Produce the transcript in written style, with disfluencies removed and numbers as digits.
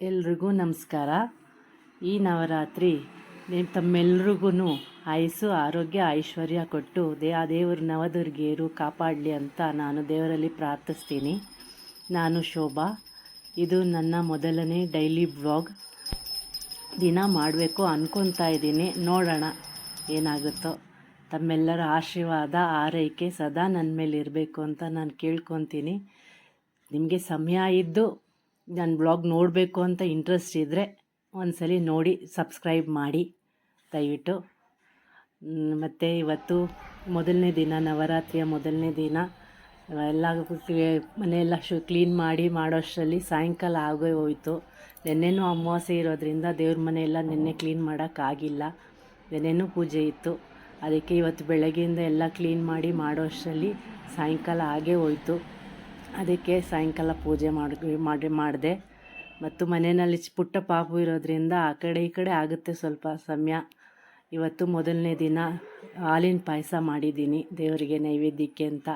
ಎಲ್ರಿಗೂ ನಮಸ್ಕಾರ. ಈ ನವರಾತ್ರಿ ತಮ್ಮೆಲ್ರಿಗೂ ಆಯುಸ್ಸು ಆರೋಗ್ಯ ಐಶ್ವರ್ಯ ಕೊಟ್ಟು ಆ ದೇವರು ನವದುರ್ಗಿಯರು ಕಾಪಾಡಲಿ ಅಂತ ನಾನು ದೇವರಲ್ಲಿ ಪ್ರಾರ್ಥಿಸ್ತೀನಿ. ನಾನು ಶೋಭಾ. ಇದು ನನ್ನ ಮೊದಲನೇ ಡೈಲಿ ಬ್ಲಾಗ್. ದಿನ ಮಾಡಬೇಕು ಅಂದ್ಕೊತಾ ಇದ್ದೀನಿ, ನೋಡೋಣ ಏನಾಗುತ್ತೋ. ತಮ್ಮೆಲ್ಲರ ಆಶೀರ್ವಾದ ಆರೈಕೆ ಸದಾ ನನ್ನ ಮೇಲೆ ಇರಬೇಕು ಅಂತ ನಾನು ಕೇಳ್ಕೊತೀನಿ. ನಿಮಗೆ ಸಮಯ ಇದ್ದು ನನ್ನ ಬ್ಲಾಗ್ ನೋಡಬೇಕು ಅಂತ ಇಂಟ್ರೆಸ್ಟ್ ಇದ್ದರೆ ಒಂದ್ಸಲಿ ನೋಡಿ ಸಬ್ಸ್ಕ್ರೈಬ್ ಮಾಡಿ ದಯವಿಟ್ಟು. ಮತ್ತು ಇವತ್ತು ಮೊದಲನೇ ದಿನ, ನವರಾತ್ರಿಯ ಮೊದಲನೇ ದಿನ. ಎಲ್ಲ ಮನೆಯೆಲ್ಲ ಕ್ಲೀನ್ ಮಾಡಿ ಮಾಡೋಷ್ಟರಲ್ಲಿ ಸಾಯಂಕಾಲ ಆಗೇ ಹೋಯಿತು. ನೆನ್ನೆನೂ ಅಮಾವಾಸ್ಯೆ ಇರೋದ್ರಿಂದ ದೇವ್ರ ಮನೆಯೆಲ್ಲ ನೆನ್ನೆ ಕ್ಲೀನ್ ಮಾಡೋಕ್ಕಾಗಿಲ್ಲ. ನೆನ್ನೆನೂ ಪೂಜೆ ಇತ್ತು, ಅದಕ್ಕೆ ಇವತ್ತು ಬೆಳಗ್ಗೆಯಿಂದ ಎಲ್ಲ ಕ್ಲೀನ್ ಮಾಡೋಷ್ಟರಲ್ಲಿ ಸಾಯಂಕಾಲ ಆಗೇ ಹೋಯಿತು. ಅದಕ್ಕೆ ಸಾಯಂಕಾಲ ಪೂಜೆ ಮಾಡಿದೆ. ಮತ್ತು ಮನೆಯಲ್ಲಿ ಪುಟ್ಟ ಪಾಪು ಇರೋದ್ರಿಂದ ಆ ಕಡೆ ಈ ಕಡೆ ಆಗುತ್ತೆ ಸ್ವಲ್ಪ ಸಮಯ. ಇವತ್ತು ಮೊದಲನೇ ದಿನ ಹಾಲಿನ ಪಾಯಸ ಮಾಡಿದ್ದೀನಿ ದೇವರಿಗೆ ನೈವೇದ್ಯಕ್ಕೆ ಅಂತ.